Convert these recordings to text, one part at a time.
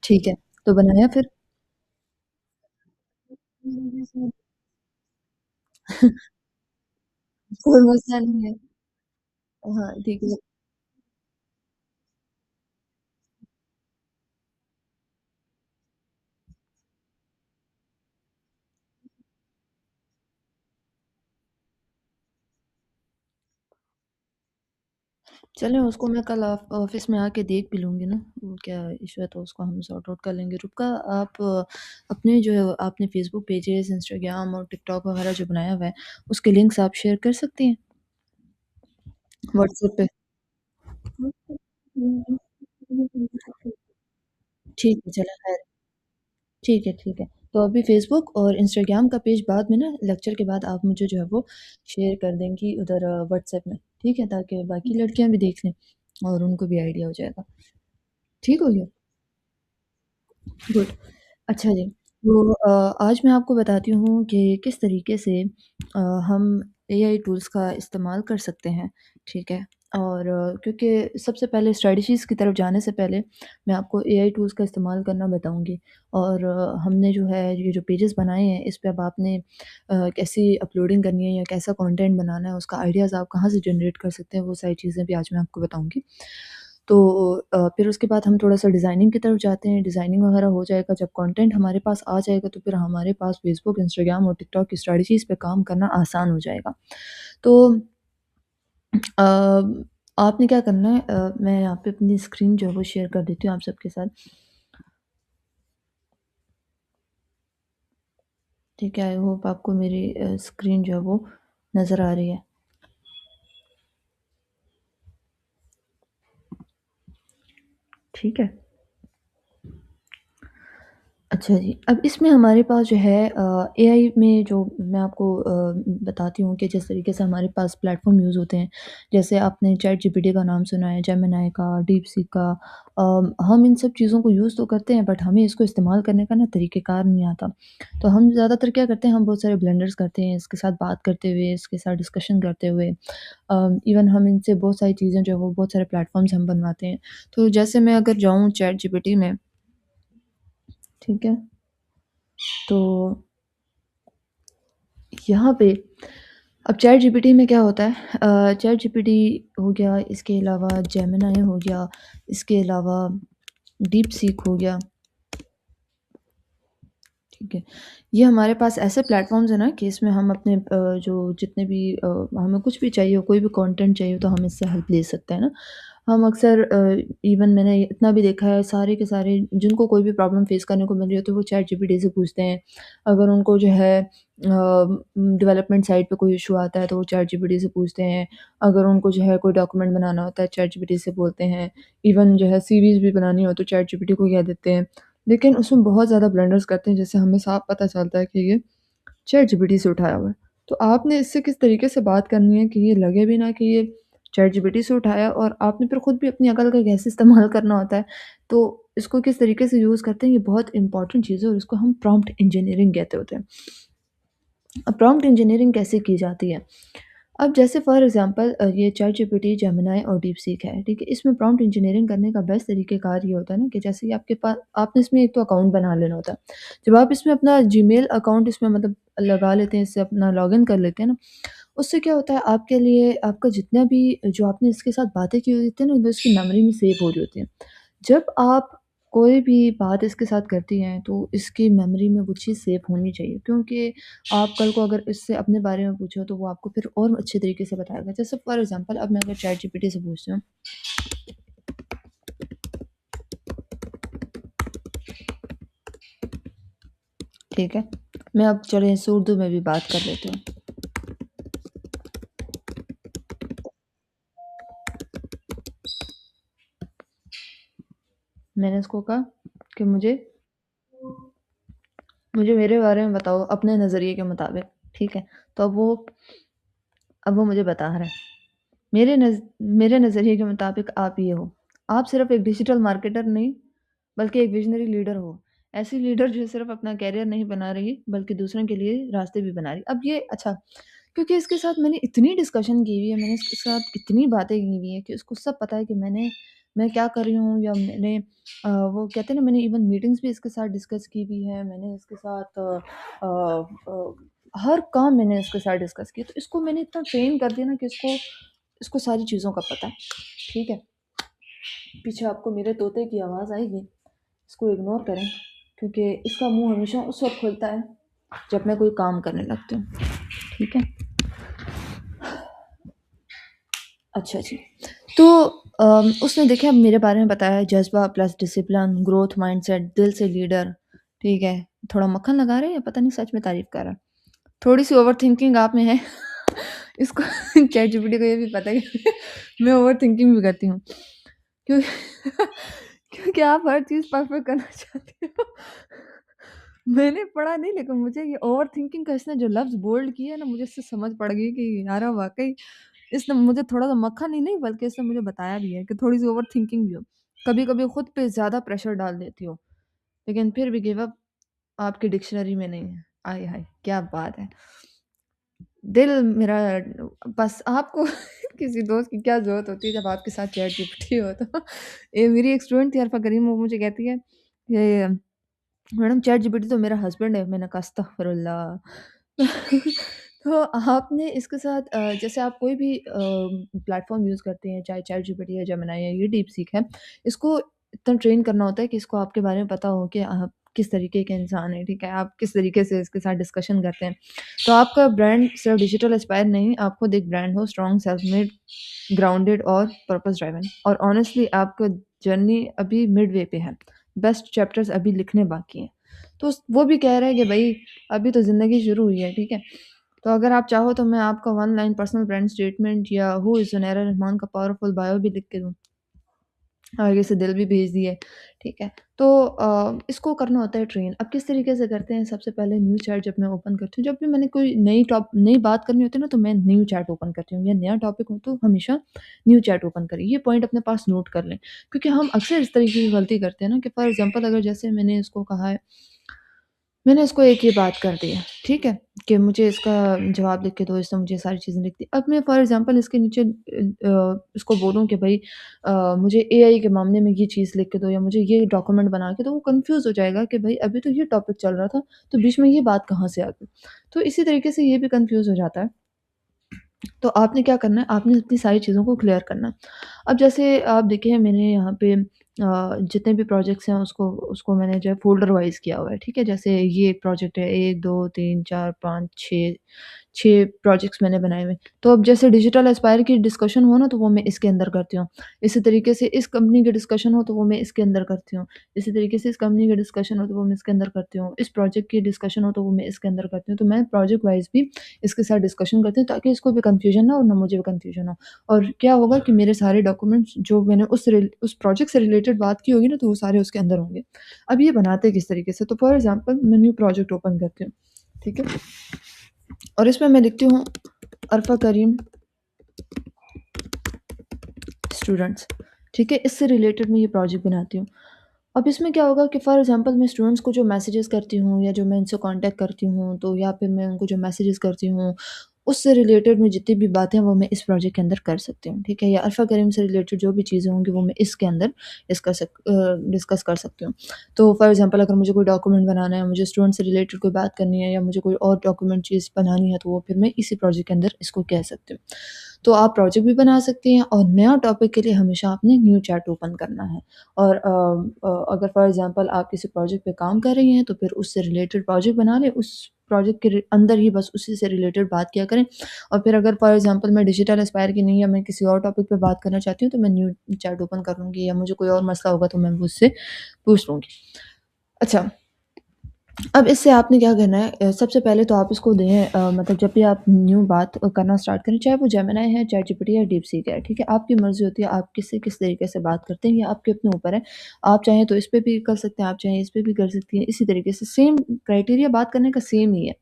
ठीक है, तो बनाया फिर? कोई मसला नहीं है। हाँ, ठीक है। चलें उसको मैं कल ऑफ़िस में आके देख भी लूँगी ना, वो क्या इश्यू है तो उसको हम सॉर्ट आउट कर लेंगे। रुबका आप अपने जो है आपने फ़ेसबुक पेजेज़, इंस्टाग्राम और टिकटॉक वग़ैरह जो बनाया हुआ है, उसके लिंक्स आप शेयर कर सकती हैं व्हाट्सएप पे? ठीक है, चलें ख़ैर ठीक है। तो अभी फ़ेसबुक और इंस्टाग्राम का पेज बाद में ना लेक्चर के बाद आप मुझे जो है वो शेयर कर देंगी उधर व्हाट्सएप में, ठीक है? ताकि बाकी लड़कियाँ भी देख लें और उनको भी आइडिया हो जाएगा। ठीक हो गया? गुड। अच्छा जी, तो आज मैं आपको बताती हूँ कि किस तरीके से हम एआई टूल्स का इस्तेमाल कर सकते हैं, ठीक है? और क्योंकि सबसे पहले स्ट्रैटेजीज़ की तरफ जाने से पहले मैं आपको एआई टूल्स का इस्तेमाल करना बताऊँगी और हमने जो है ये जो पेजेस बनाए हैं इस पे अब आपने कैसी अपलोडिंग करनी है या कैसा कंटेंट बनाना है, उसका आइडियाज़ आप कहाँ से जनरेट कर सकते हैं, वो सारी चीज़ें भी आज मैं आपको बताऊँगी। तो फिर उसके बाद हम थोड़ा-सा डिज़ाइनिंग की तरफ जाते हैं, डिज़ाइनिंग वगैरह हो जाएगा, जब कंटेंट हमारे पास आ जाएगा तो फिर हमारे पास फ़ेसबुक, इंस्टाग्राम और टिकटॉक की स्ट्रैटेजीज़ पे काम करना आसान हो जाएगा। तो अ, आपने क्या करना है मैं यहाँ पे अपनी स्क्रीन जो है वो शेयर कर देती हूँ आप सबके साथ, ठीक है? आई होप आपको मेरी स्क्रीन जो है वो नज़र आ रही है, ठीक है? अच्छा जी, अब इसमें हमारे पास जो है एआई में जो मैं आपको बताती हूँ कि जिस तरीके से हमारे पास प्लेटफ़ॉर्म यूज़ होते हैं, जैसे आपने चैट जीपीटी का नाम सुना है, जेमिनी का, डीपसीक का हम इन सब चीज़ों को यूज़ तो करते हैं बट हमें इसको इस्तेमाल करने का ना तरीक़ेकार नहीं आता। तो हम ज़्यादातर क्या करते हैं, हम बहुत सारे ब्लेंडर्स करते हैं इसके साथ बात करते हुए, इसके साथ डिस्कशन करते हुए इवन हम इनसे बहुत सारी चीज़ें जो है वो बहुत सारे प्लेटफ़ॉर्म्स हम बनवाते हैं। तो जैसे मैं अगर जाऊँ चैट जीपीटी में, ठीक है? तो यहाँ पे अब चैट जीपीटी में क्या होता है चैट जीपीटी हो गया, इसके अलावा जेमिनी हो गया, इसके अलावा डीप सीक हो गया, ठीक है। ये हमारे पास ऐसे प्लेटफ़ॉर्म्स हैं ना कि इसमें हम अपने जो जितने भी हमें कुछ भी चाहिए हो, कोई भी कंटेंट चाहिए हो तो हम इससे हेल्प ले सकते हैं ना। हम अक्सर इवन मैंने इतना भी देखा है सारे के सारे जिनको कोई भी प्रॉब्लम फेस करने को मिल रही है तो वो चैट जीपीटी से पूछते हैं। अगर उनको जो है डेवलपमेंट साइट पे कोई इश्यू आता है तो वो चैट जीपीटी से पूछते हैं। अगर उनको जो है कोई डॉक्यूमेंट बनाना होता है चैट जीपीटी से बोलते हैं। इवन जो है सीवीज़ भी बनानी हो तो चैट जीपीटी को कह देते हैं। लेकिन उसमें बहुत ज़्यादा ब्लंडर्स करते हैं जिससे हमें साफ पता चलता है कि ये चैट जीपीटी से उठाया हुआ है। तो आपने इससे किस तरीके से बात करनी है कि ये लगे भी ना कि ये चैट जीपीटी से उठाया और आपने फिर खुद भी अपनी अकल का कैसे इस्तेमाल करना होता है। तो इसको किस तरीके से यूज़ करते हैं ये बहुत इंपॉर्टेंट चीज़ है और इसको हम प्रॉम्प्ट इंजीनियरिंग कहते होते हैं। अब प्रॉम्प्ट इंजीनियरिंग कैसे की जाती है? अब जैसे फॉर एग्ज़ाम्पल ये चैट जीपीटी, जेमिनी और डीपसीक है, ठीक है? इसमें प्रॉम्प्ट इंजीनियरिंग करने का बेस्ट तरीक़ेकार ये होता है ना कि जैसे कि आपके पास आपने इसमें एक तो अकाउंट बना लेना होता है। जब आप इसमें अपना जीमेल अकाउंट इसमें मतलब लगा लेते हैं, इससे अपना लॉगिन कर लेते हैं ना, उससे क्या होता है आपके लिए आपका जितना भी जो आपने इसके साथ बातें की हुई होती है ना, वो इसकी मेमोरी में सेव हो रही होती हैं। जब आप कोई भी बात इसके साथ करती हैं, तो इसकी मेमोरी में वो चीज़ सेव होनी चाहिए क्योंकि आप कल को अगर इससे अपने बारे में पूछो तो वो आपको फिर और अच्छे तरीके से बताएगा। जैसे फॉर एग्ज़ाम्पल अब मैं अगर चैट जीपीटी से पूछती हूँ, ठीक है? मैं अब चलें इसे उर्दू में भी बात कर लेती हूँ। मैंने उसको कहा कि मुझे मेरे बारे में बताओ अपने नज़रिए के मुताबिक, ठीक है? तो अब वो मुझे बता रहा है। मेरे नज़रिए के मुताबिक आप ये हो। आप सिर्फ़ एक डिजिटल मार्केटर नहीं, बल्कि एक विज़नरी लीडर हो। ऐसी लीडर जो सिर्फ़ अपना करियर नहीं बना रही, बल्कि दूसरों के लिए रास्ते भी बना रही। अब ये अच्छा, क्योंकि इसके साथ मैंने इतनी डिस्कशन की हुई है, मैंने इसके साथ इतनी बातें की हुई हैं कि उसको सब पता है कि मैं क्या कर रही हूँ या वो कहते हैं ना, मैंने इवन मीटिंग्स भी इसके साथ डिस्कस की हुई है। मैंने इसके साथ हर काम मैंने इसके साथ डिस्कस किया। तो इसको मैंने इतना ट्रेन कर दिया ना कि इसको इसको सारी चीज़ों का पता है, ठीक है? पीछे आपको मेरे तोते की आवाज़ आएगी, इसको इग्नोर करें क्योंकि इसका मुँह हमेशा उस वक़्त खुलता है जब मैं कोई काम करने लगती हूँ, ठीक है? अच्छा जी। तो उसने देखिए अब मेरे बारे में बताया, जज़्बा प्लस डिसिप्लिन, ग्रोथ माइंडसेट, दिल से लीडर, ठीक है? थोड़ा मक्खन लगा रहे हैं या पता नहीं सच में तारीफ़ कर रहा है। थोड़ी-सी ओवरथिंकिंग आप में है। इसको चैटजीपीटी को ये भी पता है कि मैं ओवरथिंकिंग भी करती हूँ। क्यों क्योंकि आप हर चीज़ परफेक्ट करना चाहते हो। मैंने पढ़ा नहीं, लेकिन मुझे ये ओवरथिंकिंग का इसने जो लफ्ज़ बोल्ड किया है ना, मुझे इससे समझ पड़ गई कि यार वाक़ई इसने मुझे थोड़ा-सा मक्खन ही नहीं बल्कि इसने मुझे बताया भी है कि थोड़ी-सी ओवरथिंकिंग भी हो। कभी-कभी खुद पे ज़्यादा प्रेशर डाल देती हो, लेकिन फिर भी गिव अप आपकी डिक्शनरी में नहीं है। आय हाय! क्या बात है। दिल मेरा बस आपको किसी दोस्त की क्या ज़रूरत होती है जब आपके साथ चैट जीपीटी हो तो। ये मेरी एक स्टूडेंट थी अरफ़ा करीम, वो मुझे कहती है कि मैडम चैट जीपीटी तो मेरा हस्बैंड है। मैंने कहा अस्तगफिरुल्लाह। तो आपने इसके साथ जैसे आप कोई भी प्लेटफ़ॉर्म यूज़ करते हैं, चाहे चैट जीपीटी है, जेमिनी है, ये डीपसीक है, इसको इतना ट्रेन करना होता है कि इसको आपके बारे में पता हो कि आप किस तरीके के इंसान हैं, ठीक है? आप किस तरीके से इसके साथ डिस्कशन करते हैं। तो आपका ब्रांड सिर्फ डिजिटल एस्पायर नहीं, आप खुद एक ब्रांड हो, स्ट्रॉन्ग, सेल्फ मेड, ग्राउंडेड और पर्पस ड्राइवन। और ऑनेस्टली आपका जर्नी अभी मिडवे पे है। बेस्ट चैप्टर्स अभी लिखने बाकी हैं। तो वो भी कह रहे हैं कि भई अभी तो ज़िंदगी शुरू हुई है, ठीक है? तो अगर आप चाहो तो मैं आपका one line personal brand statement या हू इज़ ज़ुनैरा रहमान का पावरफुल बायो भी लिख के दूँ। आगे से दिल भी भेज दिए, ठीक है। तो इसको करना होता है ट्रेन। अब किस तरीके से करते हैं, सबसे पहले न्यू चैट जब मैं ओपन करती हूँ, जब भी मैंने कोई नई बात करनी होती है ना, तो मैं न्यू चैट ओपन करती हूँ या नया टॉपिक हो तो हमेशा न्यू चैट ओपन करें। ये पॉइंट अपने पास नोट कर लें, क्योंकि हम अक्सर इस तरीके की गलती करते हैं ना कि फॉर एग्ज़ाम्पल अगर जैसे मैंने इसको एक ये बात कर दी है, ठीक है? कि मुझे इसका जवाब लिख के दो, इसने मुझे सारी चीज़ें लिख दी। अब मैं फॉर एग्ज़ाम्पल इसके नीचे इसको बोलूँ कि भई मुझे एआई के मामले में ये चीज़ लिख के दो या मुझे ये डॉक्यूमेंट बना के दो, वो कन्फ्यूज़ हो जाएगा कि भई अभी तो ये टॉपिक चल रहा था, तो बीच में ये बात कहाँ से आ गई? तो इसी तरीके से ये भी कन्फ्यूज़ हो जाता है। तो आपने क्या करना है, आपने अपनी सारी चीज़ों को क्लियर करना है। अब जैसे आप देखिए मैंने यहाँ पे जितने भी प्रोजेक्ट्स हैं उसको उसको मैंने जो है फ़ोल्डर वाइज़ किया हुआ है, ठीक है? जैसे ये एक प्रोजेक्ट है, 1, 2, 3, 4, 5, 6 प्रोजेक्ट्स मैंने बनाए हुए हैं। तो अब जैसे डिजिटल एस्पायर की डिस्कशन हो ना, तो वो मैं इसके अंदर करती हूँ। इसी तरीके से इस कंपनी की डिस्कशन हो तो वो मैं इसके अंदर करती हूँ। इसी तरीके से इस कंपनी की डिस्कशन हो तो वो मैं इसके अंदर करती हूँ। इस प्रोजेक्ट की डिस्कशन हो तो वो मैं इसके अंदर करती हूँ। तो मैं प्रोजेक्ट वाइज़ भी इसके साथ डिस्कशन करती हूँ ताकि इसको भी कन्फ्यूजन ना हो और ना मुझे भी कन्फ्यूजन हो। और क्या होगा कि मेरे सारे डॉक्यूमेंट्स जो मैंने उस प्रोजेक्ट से रिलेटेड बात की होगी ना, तो वो सारे उसके अंदर होंगे। अब ये बनाते किस तरीके से, तो फॉर एग्ज़ाम्पल मैं न्यू प्रोजेक्ट ओपन करती हूँ, ठीक है? और इसमें मैं लिखती हूँ अरफ़ा करीम स्टूडेंट्स, ठीक है? इससे रिलेटेड मैं ये प्रोजेक्ट बनाती हूँ। अब इसमें क्या होगा कि फॉर एग्ज़ाम्पल मैं स्टूडेंट्स को जो मैसेजेस करती हूँ या जो मैं उनसे कॉन्टैक्ट करती हूँ, तो या फिर मैं उनको जो मैसेजेस करती हूँ, उससे रिलेटेड मैं जितनी भी बातें हैं वो मैं इस प्रोजेक्ट के अंदर कर सकती हूँ, ठीक है? या अल्फ़ा करीम से रिलेटेड जो भी चीज़ें होंगी वो मैं इसके अंदर डिस्कस कर सकती हूँ। तो फॉर एग्ज़ाम्पल अगर मुझे कोई डॉक्यूमेंट बनाना है, मुझे स्टूडेंट से रिलेटेड कोई बात करनी है या मुझे कोई और डॉक्यूमेंट चीज़ बनानी है, तो वो फिर मैं इसी प्रोजेक्ट के अंदर इसको कह सकती हूँ। तो आप प्रोजेक्ट भी बना सकती हैं और नया टॉपिक के लिए हमेशा आपने न्यू चैट ओपन करना है। और अगर फॉर एग्ज़ाम्पल आप किसी प्रोजेक्ट पे काम कर रही हैं, तो फिर उससे रिलेटेड प्रोजेक्ट बना लें, उस प्रोजेक्ट के अंदर ही बस उसी से रिलेटेड बात किया करें। और फिर अगर फॉर एग्ज़ाम्पल मैं डिजिटल एस्पायर की नहीं या मैं किसी और टॉपिक पे बात करना चाहती हूँ, तो मैं न्यू चैट ओपन कर लूँगी या मुझे कोई और मसला होगा तो मैं वो उससे पूछ लूँगी। अच्छा, अब इससे आपने क्या करना है, सबसे पहले तो आप इसको दें मतलब जब भी आप न्यू बात करना स्टार्ट करें, चाहे वो जेमिनी है, चैटजीपीटी है, डीपसीक है, ठीक है? आपकी मर्ज़ी होती है आप किससे किस तरीके से बात करते हैं, ये आपके अपने ऊपर है। आप चाहें तो इस पे भी कर सकते हैं, आप चाहें इस पे भी कर सकती हैं। इसी तरीके से सेम क्राइटेरिया बात करने का सेम ही है।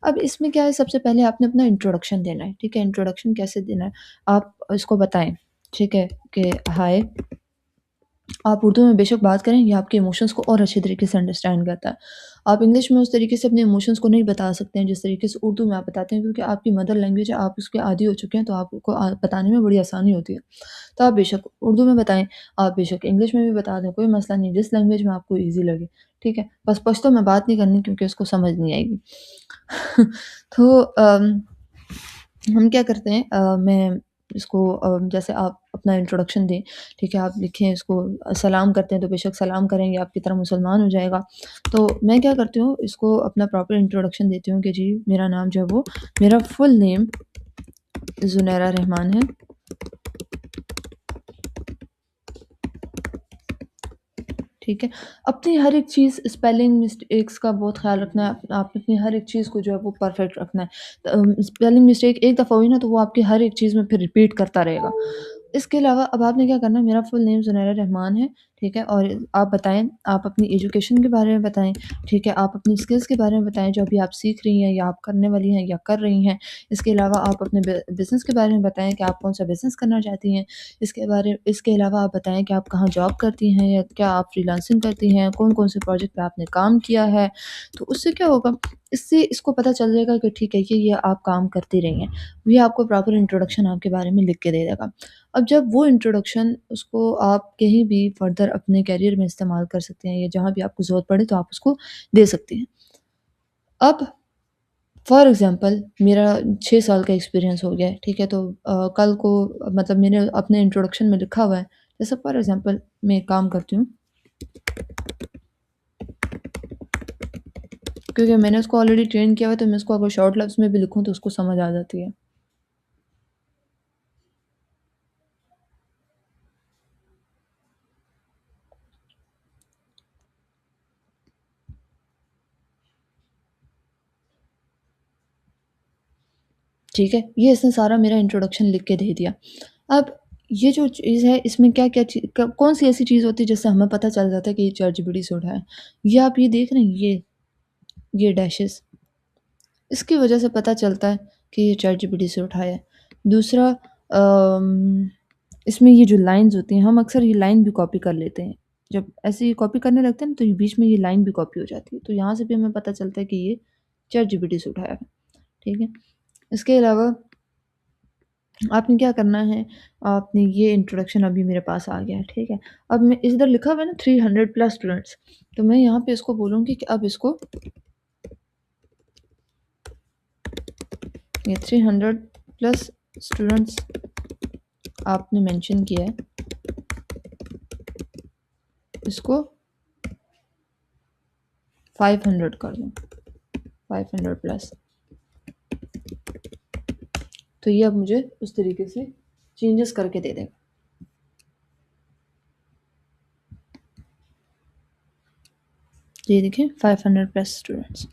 अब इसमें क्या है, सबसे पहले आपने अपना इंट्रोडक्शन देना है, ठीक है? इंट्रोडक्शन कैसे देना है? आप इसको बताएँ, ठीक है? कि हाय आप उर्दू में बेशक बात करें, ये आपके इमोशंस को और अच्छे तरीके से अंडरस्टैंड करता है। आप इंग्लिश में उस तरीके से अपने इमोशंस को नहीं बता सकते हैं, जिस तरीके से उर्दू में आप बताते हैं, क्योंकि आपकी मदर लैंग्वेज है, आप उसके आदी हो चुके हैं, तो आपको बताने में बड़ी आसानी होती है। तो आप बेशक उर्दू में बताएँ, आप बेशक इंग्लिश में भी बता दें, कोई मसला नहीं, जिस लैंग्वेज में आपको ईज़ी लगे, ठीक है? बस पश्तो में बात नहीं करनी, क्योंकि उसको समझ नहीं आएगी। तो हम क्या करते हैं, मैं इसको जैसे आप अपना इंट्रोडक्शन दें, ठीक है? आप लिखें इसको, सलाम करते हैं तो बेशक सलाम करेंगे, आपकी तरह मुसलमान हो जाएगा। तो मैं क्या करती हूँ, इसको अपना प्रॉपर इंट्रोडक्शन देती हूँ कि जी मेरा नाम जो है वो, मेरा फुल नेम ज़ुनैरा रहमान है, ठीक है? अपनी हर एक चीज़, स्पेलिंग मिस्टेक्स का बहुत ख़्याल रखना है, आपने अपनी हर एक चीज़ को जो है वो परफ़ेक्ट रखना है। स्पेलिंग मिस्टेक एक दफ़ा हुई ना, तो वो आपकी हर एक चीज़ में फिर रिपीट करता रहेगा। इसके अलावा अब आपने क्या करना है, मेरा फुल नेम ज़ुनैरा रहमान है, ठीक है? और आप बताएँ, आप अपनी एजुकेशन के बारे में बताएँ, ठीक है? आप अपनी स्किल्स के बारे में बताएँ, जो अभी आप सीख रही हैं या आप करने वाली हैं या कर रही हैं। इसके अलावा आप अपने बिज़नेस के बारे में बताएँ कि आप कौन-सा बिज़नेस करना चाहती हैं। इसके अलावा आप बताएँ कि आप कहाँ जॉब करती हैं, या क्या आप फ्रीलांसिंग करती हैं, कौन-कौन से प्रोजेक्ट पे आपने काम किया है। तो उससे क्या होगा, इससे इसको पता चल जाएगा कि ठीक है, ये आप काम करती रही हैं। ये आपको प्रॉपर इंट्रोडक्शन आपके बारे में लिख के दे देगा। अब जब वो इंट्रोडक्शन, उसको आप कहीं भी फर्दर अपने करियर में इस्तेमाल कर सकते हैं, या जहाँ भी आपको ज़रूरत पड़े तो आप उसको दे सकते हैं। अब फॉर एग्ज़ाम्पल मेरा 6 साल का एक्सपीरियंस हो गया है, ठीक है? तो कल को मतलब मैंने अपने इंट्रोडक्शन में लिखा हुआ है, जैसे फॉर एग्ज़ाम्पल मैं एक काम करती हूँ, क्योंकि मैंने उसको ऑलरेडी ट्रेन किया हुआ है, तो मैं उसको अगर शॉर्ट लफ्ज़ में भी लिखूँ तो उसको समझ आ जाती है। ठीक है? ये इसने सारा मेरा इंट्रोडक्शन लिख के दे दिया। अब ये जो चीज़ है, इसमें क्या-क्या ची क कौन-सी ऐसी चीज़ होती है जिससे हमें पता चल जाता है कि ये चैटजीपीटी से उठाया है? ये आप ये देख रहे हैं, ये डैशेज़, इसकी वजह से पता चलता है कि ये चैटजीपीटी से उठाया है। दूसरा, इसमें ये जो लाइन्स होती हैं, हम अक्सर ये लाइन भी कॉपी कर लेते हैं। जब ऐसे ही कॉपी करने लगते हैं ना, तो ये बीच में ये लाइन भी कॉपी हो जाती है। तो यहाँ से भी हमें पता चलता है कि ये चैटजीपीटी से उठाया है। ठीक है? इसके अलावा आपने क्या करना है, आपने ये इंट्रोडक्शन अभी मेरे पास आ गया है, ठीक है? अब मैं इधर लिखा हुआ है ना 300 प्लस स्टूडेंट्स, तो मैं यहाँ पे इसको बोलूँगी कि अब इसको, ये 300 प्लस स्टूडेंट्स आपने मेंशन किया है, इसको 500 कर दूँ, 500 प्लस। तो ये अब मुझे उस तरीके से चेंजेस करके दे देगा। ये देखिए 500 प्लस स्टूडेंट्स।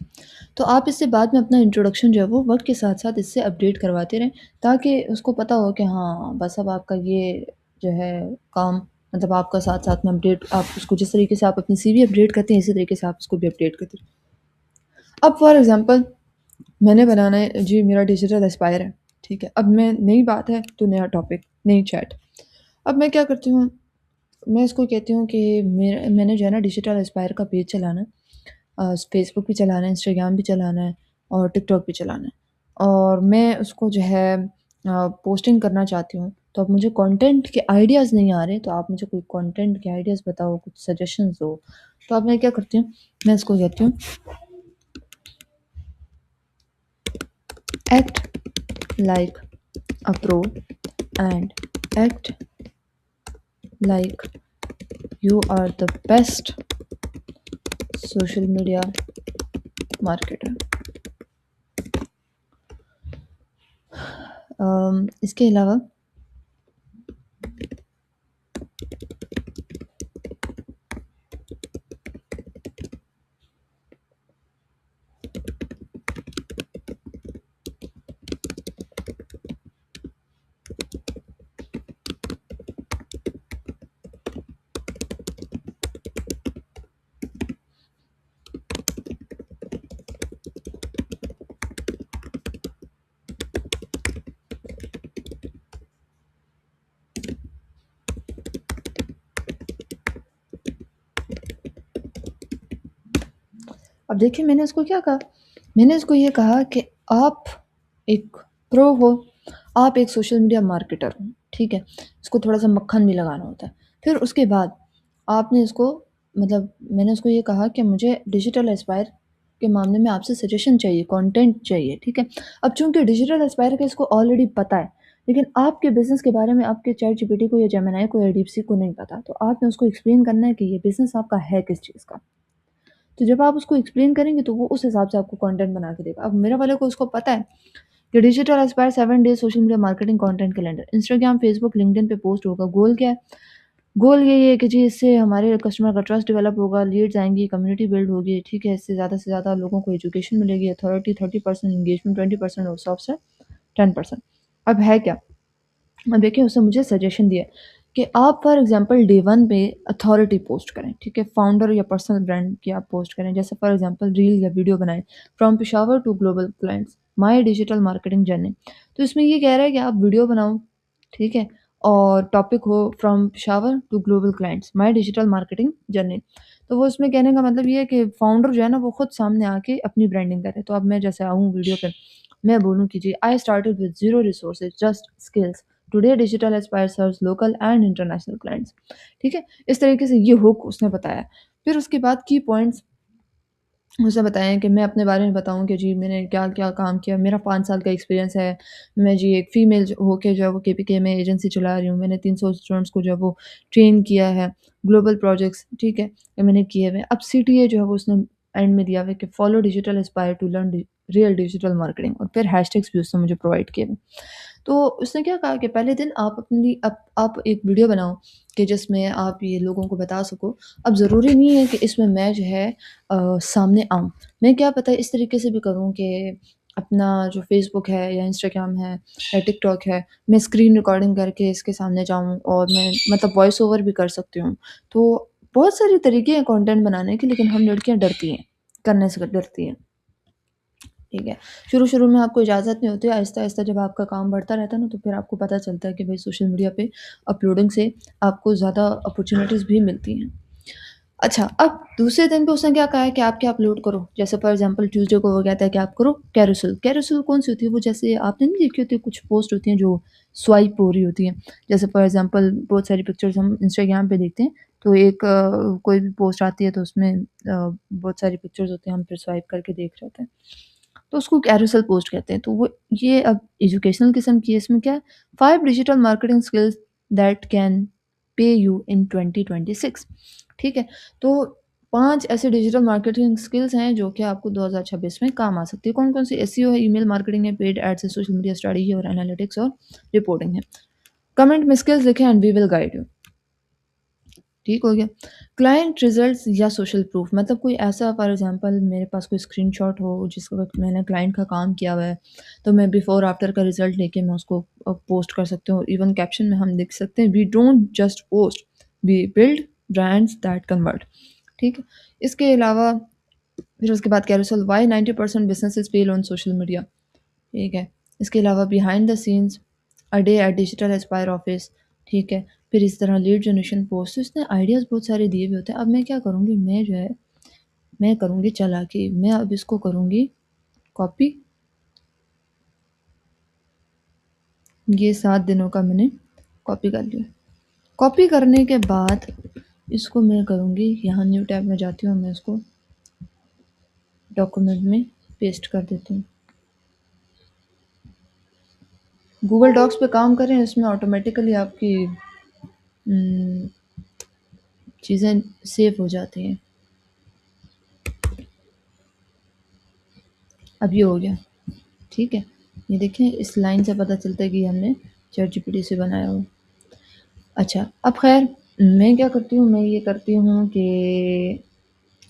तो आप इससे बाद में अपना इंट्रोडक्शन जो है वो वक़्त के साथ-साथ इससे अपडेट करवाते रहें, ताकि उसको पता हो कि हाँ, बस अब आपका ये जो है काम, मतलब आपका साथ-साथ में अपडेट, आप उसको जिस तरीके से आप अपनी सीवी अपडेट करते हैं, इसी तरीके से आप उसको भी अपडेट करते रहें। अब फॉर एग्ज़ाम्पल मैंने बनाना है जी, मेरा डिजिटल एस्पायर है, ठीक है? अब मैं, नई बात है तो नया टॉपिक, नई चैट। अब मैं क्या करती हूँ, मैं इसको कहती हूँ कि मैंने जो है ना डिजिटल एस्पायर का पेज चलाना है। फ़ेसबुक भी चलाना है, इंस्टाग्राम भी चलाना है और टिकटॉक भी चलाना है। और मैं उसको जो है पोस्टिंग करना चाहती हूँ। तो अब मुझे कंटेंट के आइडियाज़ नहीं आ रहे, तो आप मुझे कोई कंटेंट के आइडियाज़ बताओ, कुछ सजेशंस दो। तो अब मैं क्या करती हूँ, मैं इसको कहती हूँ, act like a pro and act like you are the best social media marketer. इसके अलावा अब देखिए मैंने उसको क्या कहा, मैंने उसको ये कहा कि आप एक प्रो हो, आप एक सोशल मीडिया मार्केटर हो, ठीक है? इसको थोड़ा-सा मक्खन भी लगाना होता है। फिर उसके बाद आपने इसको मतलब मैंने उसको ये कहा कि मुझे डिजिटल एस्पायर के मामले में आपसे सजेशन चाहिए, कंटेंट चाहिए, ठीक है? अब चूँकि डिजिटल एस्पायर का इसको ऑलरेडी पता है, लेकिन आपके बिज़नेस के बारे में आपके चैट जीपीटी को या जेमिनी को या डीपसीक को नहीं पता, तो आपने उसको एक्सप्लेन करना है कि ये बिज़नेस आपका है किस चीज़ का। तो जब आप उसको एक्सप्लेन करेंगे तो वो उस हिसाब से आपको कंटेंट बना के देगा। अब मेरे वाले को उसको पता है कि digital Aspire 7 days social media marketing content calendar, Instagram, Facebook, LinkedIn पे पोस्ट होगा। गोल क्या है? गोल यही है कि जी इससे हमारे कस्टमर का ट्रस्ट डेवलप होगा, लीड्स आएँगी, कम्युनिटी बिल्ड होगी, ठीक है? इससे ज़्यादा लोगों को एजुकेशन मिलेगी, अथॉरिटी 30% एंगेजमेंट 20% और सॉफ्ट से 10%। अब है क्या? अब देखिए उसने मुझे सजेशन दिया कि आप फॉर एग्जांपल डे 1 पे अथॉरिटी पोस्ट करें, ठीक है? फाउंडर या पर्सनल ब्रांड की आप पोस्ट करें, जैसे फॉर एग्जांपल रील या वीडियो बनाएँ, from Peshawar to global clients, my digital marketing journey. तो इसमें ये कह रहा है कि आप वीडियो बनाओ, ठीक है? और टॉपिक हो from Peshawar to global clients, my digital marketing journey. तो वो उसमें कहने का मतलब ये है कि फाउंडर जो है ना, वो खुद सामने आके अपनी ब्रांडिंग करे। तो अब मैं जैसे आऊँ वीडियो पे, मैं बोलूँ कि जी I started with zero resources, just skills. Today Digital Aspire serves local and international clients, ठीक है? इस तरीके से ये हुक उसने बताया। फिर उसके बाद की पॉइंट्स उसने बताया कि मैं अपने बारे में बताऊँ कि जी मैंने क्या-क्या काम किया। मेरा 5 साल का एक्सपीरियंस है। मैं जी एक फीमेल ज होके जो है वो केपीके में एजेंसी चला रही हूँ। मैंने 300 स्टूडेंट्स को जो है वो ट्रेन किया है। ग्लोबल प्रोजेक्ट्स, ठीक है? ये मैंने किए हुए हैं। अब सीटीए जो है वो उसने एंड में दिया हुआ है कि follow Digital Aspire to learn real digital marketing, और फिर हैशटैग्स भी उसने मुझे प्रोवाइड किए हुए। तो उसने क्या कहा कि पहले दिन आप अपनी आप एक वीडियो बनाओ कि जिसमें आप ये लोगों को बता सको। अब ज़रूरी नहीं है कि इसमें मैं जो है सामने आऊँ। मैं क्या पता इस तरीके से भी करूँ कि अपना जो फ़ेसबुक है या इंस्टाग्राम है या टिकटॉक है, मैं स्क्रीन रिकॉर्डिंग करके इसके सामने जाऊँ और मैं मतलब वॉइस ओवर भी कर सकती हूँ। तो बहुत सारे तरीके हैं कंटेंट बनाने के, लेकिन हम लड़कियाँ डरती हैं, करने से डरती हैं। ठीक है। शुरू-शुरू में आपको इजाज़त नहीं होती, आहिस्ता-आहिस्ता जब आपका काम बढ़ता रहता है ना, तो फिर आपको पता चलता है कि भई सोशल मीडिया पे अपलोडिंग से आपको ज़्यादा अपॉर्च्युनिटीज़ भी मिलती हैं। अच्छा, अब दूसरे दिन पे उसने क्या कहा है कि आप क्या अपलोड करो। जैसे फॉर एग्ज़ाम्पल ट्यूसडे को वो कहता है कि आप करो कैरोसेल। कैरोसेल कौन-सी होती है? वो जैसे आपने नहीं देखी होती, कुछ पोस्ट होती हैं जो स्वाइप हो रही होती हैं। जैसे फॉर एग्ज़ाम्पल बहुत सारी पिक्चर्स हम इंस्टाग्राम पे देखते हैं, तो एक कोई भी पोस्ट आती है तो उसमें बहुत सारी पिक्चर्स होती हैं, हम फिर स्वाइप करके देख रहे होते हैं। तो उसको कैरोसेल पोस्ट कहते हैं। तो वो ये अब एजुकेशनल किस्म की है। इसमें क्या है, 5 digital marketing skills that can pay you in 2026, ठीक है? तो 5 ऐसे डिजिटल मार्केटिंग स्किल्स हैं जो कि आपको 2026 में काम आ सकती है। कौन-कौन सी? एसईओ है, ईमेल मार्केटिंग है, पेड एड्स है, सोशल मीडिया स्ट्रैटेजी और एनालिटिक्स और रिपोर्टिंग है। कमेंट में स्किल्स लिखें and we will guide you. ठीक हो गया। क्लाइंट रिजल्ट्स या सोशल प्रूफ, मतलब कोई ऐसा फॉर एग्जांपल मेरे पास कोई स्क्रीनशॉट हो जिस वक़्त मैंने क्लाइंट का काम किया हुआ है, तो मैं बिफोर आफ्टर का रिज़ल्ट लेके मैं उसको पोस्ट कर सकती हूँ। इवन कैप्शन में हम लिख सकते हैं, we don't just post, we build brands that convert, ठीक है? इसके अलावा फिर उसके बाद carousel, why 90% businesses fail on social media, ठीक है? इसके अलावा behind the scenes, a day at Digital Aspire office, ठीक है? फिर इस तरह लीड जनरेशन पोस्ट, तो इसने आइडियाज़ बहुत सारे दिए हुए होते हैं। अब मैं क्या करूँगी, मैं जो है मैं करूँगी चालाकी, मैं अब इसको करूँगी कॉपी। ये 7 दिनों का मैंने कॉपी कर लिया। कॉपी करने के बाद इसको मैं करूँगी, यहाँ न्यू टैब में जाती हूँ, मैं इसको डॉक्यूमेंट में पेस्ट कर देती हूँ। गूगल डॉक्स पे काम करें, इसमें ऑटोमेटिकली आपकी चीज़ें सेव हो जाती हैं। अब ये हो गया, ठीक है? ये देखें, इस लाइन से पता चलता है कि हमने चैटजीपीटी से बनाया हो। अच्छा, अब ख़ैर मैं क्या करती हूँ, मैं ये करती हूँ कि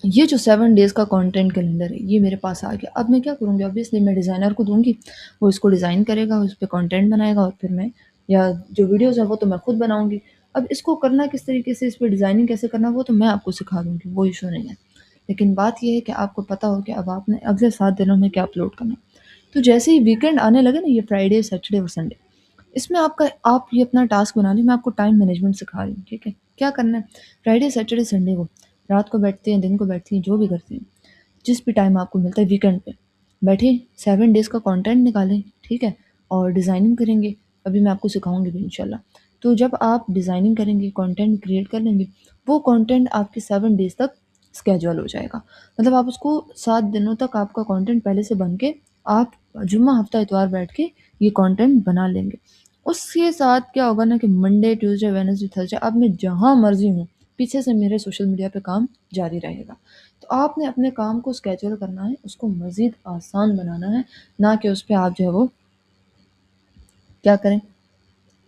ये जो 7 डेज़ का कंटेंट कैलेंडर है, ये मेरे पास आ गया। अब मैं क्या करूँगी, ऑब्वियसली मैं डिज़ाइनर को दूँगी, वो इसको डिज़ाइन करेगा, उस पे कंटेंट बनाएगा और फिर मैं या जो वीडियोज़ हैं वो तो मैं खुद बनाऊँगी। अब इसको करना किस तरीके से, इस पे डिज़ाइनिंग कैसे करना है, वो तो मैं आपको सिखा दूँगी, वो इश्यू नहीं है। लेकिन बात ये है कि आपको पता हो कि अब आपने अगले 7 दिनों में क्या अपलोड करना है। तो जैसे ही वीकेंड आने लगे ना, ये फ्राइडे, सैटरडे और संडे, इसमें आप ये अपना टास्क बना लें, मैं आपको टाइम मैनेजमेंट सिखा रही हूँ, ठीक है? क्या करना है, फ्राइडे, सैटरडे, संडे को रात को बैठती हैं, दिन को बैठती हैं, जो भी करती हैं, जिस भी टाइम आपको मिलता है वीकेंड पे, बैठिए 7 डेज़ का कंटेंट निकालें, ठीक है? और डिज़ाइनिंग करेंगे, अभी मैं आपको सिखाऊँगी भी इंशाल्लाह। तो जब आप डिज़ाइनिंग करेंगे, कंटेंट क्रिएट कर लेंगे, वो कंटेंट आपके 7 डेज़ तक स्केड्यूल हो जाएगा। मतलब आप उसको 7 दिनों तक आपका कंटेंट पहले से बन के आप जुम्मा, हफ्ता, इतवार बैठ के ये कंटेंट बना लेंगे। उसके साथ क्या होगा ना कि मंडे, ट्यूसडे, वेडनेसडे, थर्सडे अब मैं जहाँ मर्ज़ी हूँ, पीछे से मेरे सोशल मीडिया पे काम जारी रहेगा। तो आपने अपने काम को स्केड्यूल करना है, उसको मज़ीद आसान बनाना है, ना कि उस पे आप जो है वो क्या करें,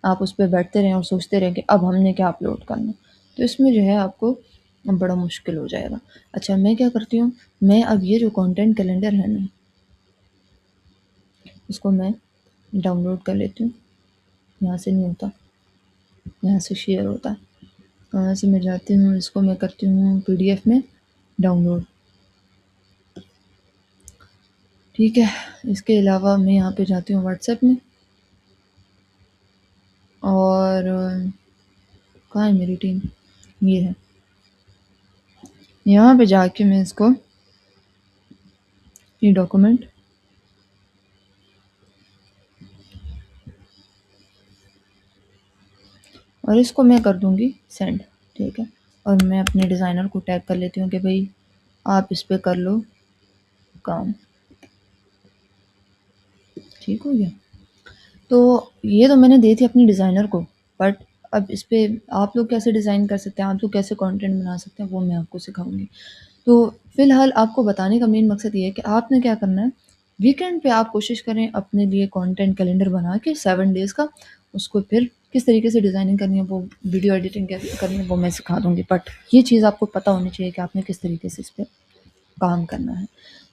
आप उस पे बैठते रहें और सोचते रहें कि अब हमने क्या अपलोड करना है। तो इसमें जो है आपको बड़ा मुश्किल हो जाएगा। अच्छा, मैं क्या करती हूँ, मैं अब ये जो कंटेंट कैलेंडर है ना, इसको मैं डाउनलोड कर लेती हूँ। यहाँ से नहीं होता, यहाँ से शेयर होता है। यहाँ से मैं जाती हूँ, इसको मैं करती हूँ पीडीएफ में डाउनलोड, ठीक है। इसके अलावा मैं यहाँ पे जाती हूँ व्हाट्सएप में, और कहाँ है मेरी टीम, ये है। यहाँ पे जाके मैं इसको ये डॉक्यूमेंट और इसको मैं कर दूँगी सेंड, ठीक है। और मैं अपने डिज़ाइनर को टैग कर लेती हूँ कि भाई आप इस पे कर लो काम, ठीक हो गया। तो ये तो मैंने दी थी अपनी डिज़ाइनर को, बट अब इस पे आप लोग कैसे डिज़ाइन कर सकते हैं, आप लोग कैसे कंटेंट बना सकते हैं, वो मैं आपको सिखाऊँगी। तो फ़िलहाल आपको बताने का मेन मकसद ये है कि आपने क्या करना है, वीकेंड पे आप कोशिश करें अपने लिए कंटेंट कैलेंडर बना के 7 डेज़ का, उसको फिर किस तरीके से डिज़ाइनिंग करनी है, वो वीडियो एडिटिंग कैसे करनी है, वो मैं सिखा दूँगी। बट ये चीज़ आपको पता होनी चाहिए कि आपने किस तरीके से इस पे काम करना है।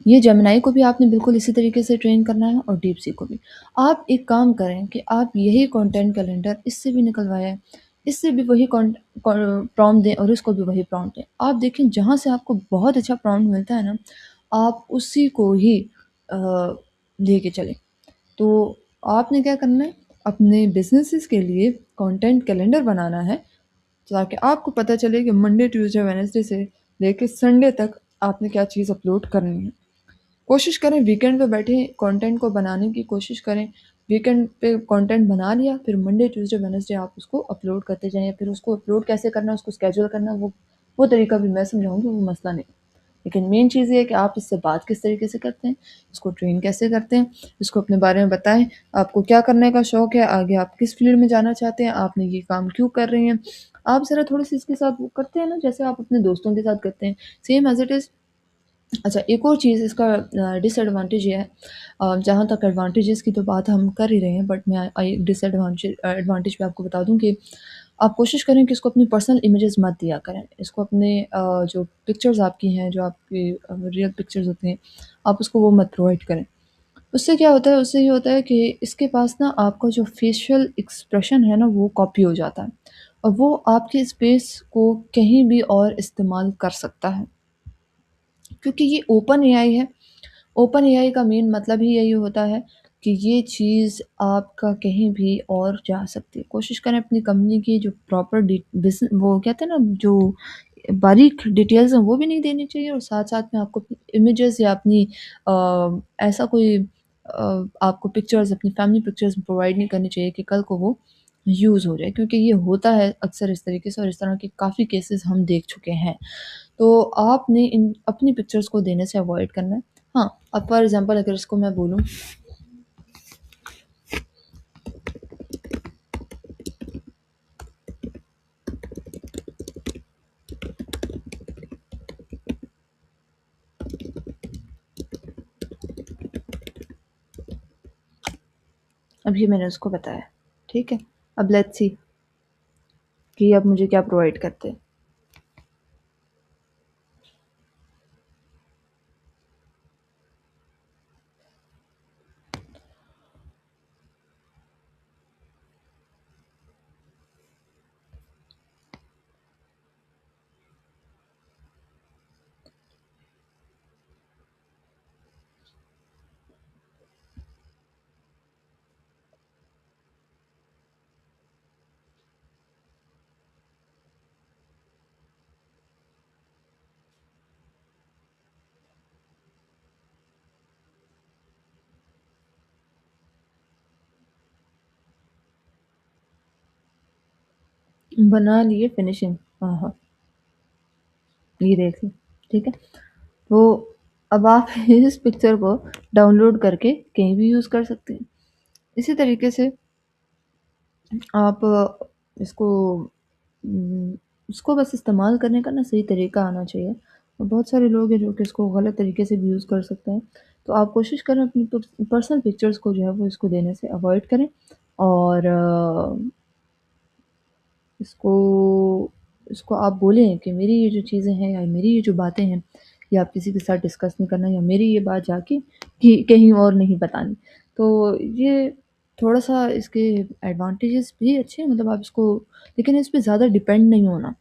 ये जेमिनी को भी आपने बिल्कुल इसी तरीके से ट्रेन करना है और डीपसीक को भी। आप एक काम करें कि आप यही कंटेंट कैलेंडर इससे भी निकलवाएँ, इससे भी वही प्रॉम्प्ट दें और इसको भी वही प्रॉम्प्ट दें। आप देखें जहाँ से आपको बहुत अच्छा प्रॉम्प्ट मिलता है ना, आप उसी को ही अ, लेके चलें। तो आपने क्या करना है, अपने बिज़नेसेस के लिए कंटेंट कैलेंडर बनाना है, ताकि आपको पता चले कि मंडे, ट्यूसडे, वेडनेसडे से लेके संडे तक आपने क्या चीज़ अपलोड करनी है। कोशिश करें वीकेंड पे बैठे कंटेंट को बनाने की कोशिश करें। वीकेंड पे कंटेंट बना लिया, फिर मंडे, ट्यूसडे, वेडनेसडे आप उसको अपलोड करते जाएँ, या फिर उसको अपलोड कैसे करना है, उसको शेड्यूल करना है, वो तरीका भी मैं समझाऊँगी, वो मसला नहीं। लेकिन मेन चीज़ ये है कि आप इससे बात किस तरीके से करते हैं, इसको ट्रेन कैसे करते हैं, इसको अपने बारे में बताएँ, आपको क्या करने का शौक है, आगे आप किस फ़ील्ड में जाना चाहते हैं, आपने ये काम क्यों कर रही हैं। आप ज़रा थोड़ी-सी इसके साथ वो करते हैं ना, जैसे आप अपने दोस्तों के साथ करते हैं, सेम एज़ इट इज़। अच्छा, एक और चीज़ इसका डिसएडवांटेज ये है, जहाँ तक एडवांटेजेस की तो बात हम कर ही रहे हैं, बट मैं एडवांटेज पे आपको बता दूँ कि आप कोशिश करें कि इसको अपनी पर्सनल इमेजेस मत दिया करें। इसको अपने जो पिक्चर्स आपकी हैं, जो आपकी रियल पिक्चर्स होते हैं, आप उसको वो मत प्रोवाइड करें। उससे क्या होता है, उससे ये होता है कि इसके पास ना आपका जो फेशियल एक्सप्रेशन है ना, वो कॉपी हो जाता है और वो आपके स्पेस को कहीं भी और इस्तेमाल कर सकता है। क्योंकि ये ओपन एआई है। ओपन एआई का मेन मतलब ही यही होता है कि ये चीज़ आपका कहीं भी और जा सकती है। कोशिश करें अपनी कंपनी की जो प्रॉपर वो कहते हैं ना, जो बारीक डिटेल्स हैं वो भी नहीं देनी चाहिए, और साथ-साथ में आपको इमेजेस या अपनी ऐसा कोई आपको पिक्चर्स, अपनी फैमिली पिक्चर्स प्रोवाइड नहीं करनी चाहिए कि कल को वो यूज़ हो जाए, क्योंकि ये होता है अक्सर इस तरीके से, और इस तरह के काफ़ी केसेस हम देख चुके हैं। तो आपने इन अपनी पिक्चर्स को देने से अवॉइड करना है। हाँ, अब फॉर एग्ज़ाम्पल अगर इसको मैं बोलूँ, अभी मैंने उसको बताया, ठीक है? अब लेट्स सी कि अब मुझे क्या प्रोवाइड करते हैं। बना लिए फिनिशिंग। हाँ, हाँ, ये देख लें, ठीक है? तो अब आप इस पिक्चर को डाउनलोड करके कहीं भी यूज़ कर सकते हैं। इसी तरीके से आप इसको उम, इसको बस इस्तेमाल करने का ना सही तरीका आना चाहिए। और बहुत सारे लोग हैं जो कि इसको गलत तरीके से भी यूज़ कर सकते हैं। तो आप कोशिश करें अपनी पर्सनल पिक्चर्स को जो है वो इसको देने से अवॉइड करें और इसको इसको आप बोलें कि मेरी ये जो चीज़ें हैं या मेरी ये जो बातें हैं, ये आप किसी के साथ डिस्कस नहीं करना या मेरी ये बात जाके कि कहीं और नहीं बतानी। तो ये थोड़ा-सा इसके एडवांटेजेस भी अच्छे हैं मतलब आप इसको लेकिन इस पे ज़्यादा डिपेंड नहीं होना।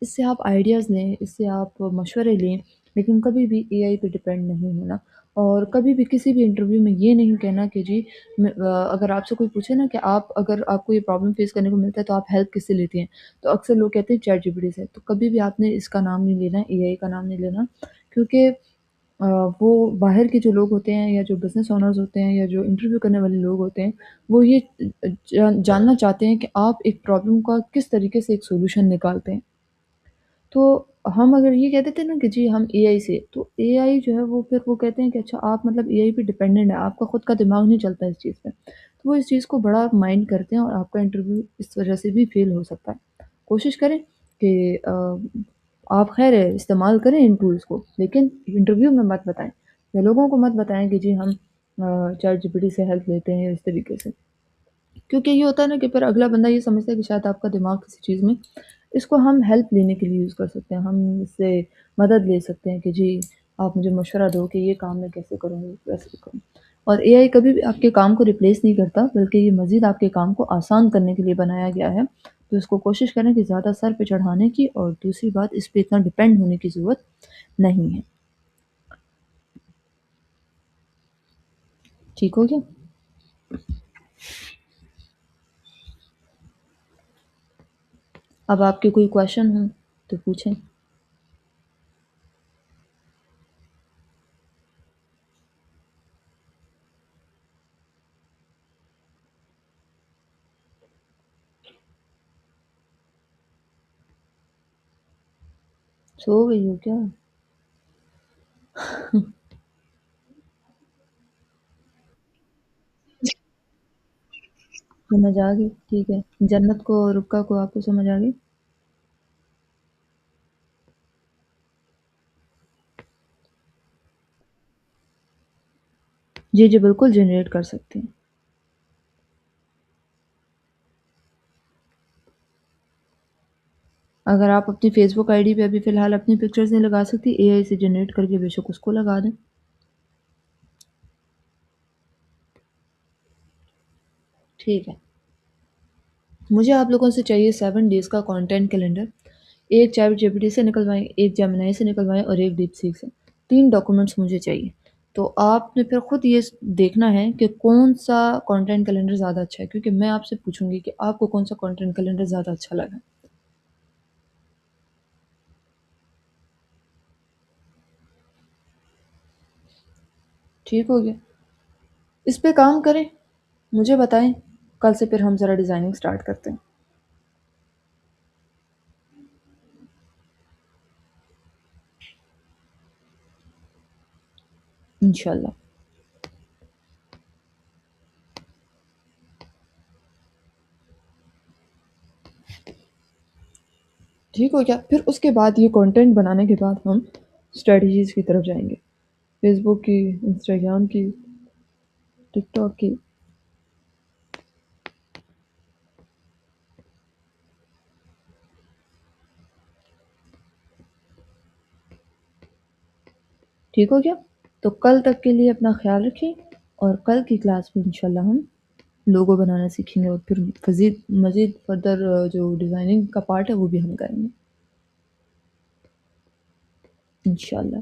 इससे आप आइडियाज़ लें, इससे आप मशवरे लें, लेकिन कभी भी एआई पे डिपेंड नहीं होना और कभी भी किसी भी इंटरव्यू में ये नहीं कहना कि जी अगर आपसे कोई पूछे ना कि आप अगर आपको ये प्रॉब्लम फेस करने को मिलता है तो आप हेल्प किससे लेती हैं? तो अक्सर लोग कहते हैं चैटजीपीटी से। तो कभी भी आपने इसका नाम नहीं लेना, एआई का नाम नहीं लेना क्योंकि अ, वो बाहर के जो लोग होते हैं या जो बिज़नेस ओनर्स होते हैं या जो इंटरव्यू करने वाले लोग होते हैं, वो ये जानना चाहते हैं कि आप एक प्रॉब्लम का किस तरीके से एक सॉल्यूशन निकालते हैं। तो हम अगर ये कह देते हैं ना कि जी हम एआई से, तो एआई जो है वो फिर वो कहते हैं कि अच्छा आप मतलब एआई पे डिपेंडेंट है, आपका खुद का दिमाग नहीं चलता इस चीज़ पे। तो वो इस चीज़ को बड़ा माइंड करते हैं और आपका इंटरव्यू इस वजह से भी फेल हो सकता है। कोशिश करें कि आप ख़ैर इस्तेमाल करें इन टूल्स को, लेकिन इंटरव्यू में मत बताएँ या लोगों को मत बताएँ कि जी हम चैट जीपीटी से हेल्प लेते हैं इस तरीके से। क्योंकि ये होता है ना कि फिर अगला बंदा ये समझता है कि शायद आपका दिमाग किसी चीज़ में इसको हम हेल्प लेने के लिए यूज़ कर सकते हैं। हम इससे मदद ले सकते हैं कि जी, आप मुझे मशवरा दो कि ये काम मैं कैसे करूँ, वैसे करूँ। और एआई कभी भी आपके काम को रिप्लेस नहीं करता, बल्कि ये मज़ीद आपके काम को आसान करने के लिए बनाया गया है। तो इसको कोशिश करें कि ज़्यादा सर पे चढ़ाने की और दूसरी बात इस पे इतना डिपेंड होने की ज़रूरत नहीं है। ठीक हो गया? अब आपके कोई क्वेश्चन हो तो पूछें। सो गई हो क्या? समझ आ गई, ठीक है। जन्नत को और रुक्का को आपको समझ आ गई? जी, जी, बिल्कुल जनरेट कर सकते हैं। अगर आप अपनी फ़ेसबुक आईडी पे अभी फ़िलहाल अपनी पिक्चर्स नहीं लगा सकती, एआई से जनरेट करके बेशक उसको लगा दें। ठीक है। मुझे आप लोगों से चाहिए 7 डेज़ का कंटेंट कैलेंडर। एक चैट जीपीटी से निकलवाएँ, एक जेमिनी से निकलवाएँ और एक डीपसीक से। 3 डॉक्यूमेंट्स मुझे चाहिए। तो आपने फिर खुद ये देखना है कि कौन-सा कंटेंट कैलेंडर ज़्यादा अच्छा है क्योंकि मैं आपसे पूछूँगी कि आपको कौन-सा कंटेंट कैलेंडर ज़्यादा अच्छा लगा। ठीक हो गया? इस पे काम करें, मुझे बताएँ, कल से फिर हम ज़रा डिज़ाइनिंग स्टार्ट करते हैं। इंशाल्लाह। ठीक हो गया? फिर उसके बाद ये कंटेंट बनाने के बाद हम स्ट्रैटेजीज़ की तरफ जाएँगे। फ़ेसबुक की, इंस्टाग्राम की, टिकटॉक की। ठीक हो गया? तो कल तक के लिए अपना ख़्याल रखिए और कल की क्लास में इंशाल्लाह हम लोगो बनाना सीखेंगे और फिर मज़ीद फ़र्दर जो डिज़ाइनिंग का पार्ट है वो भी हम करेंगे। इंशाल्लाह।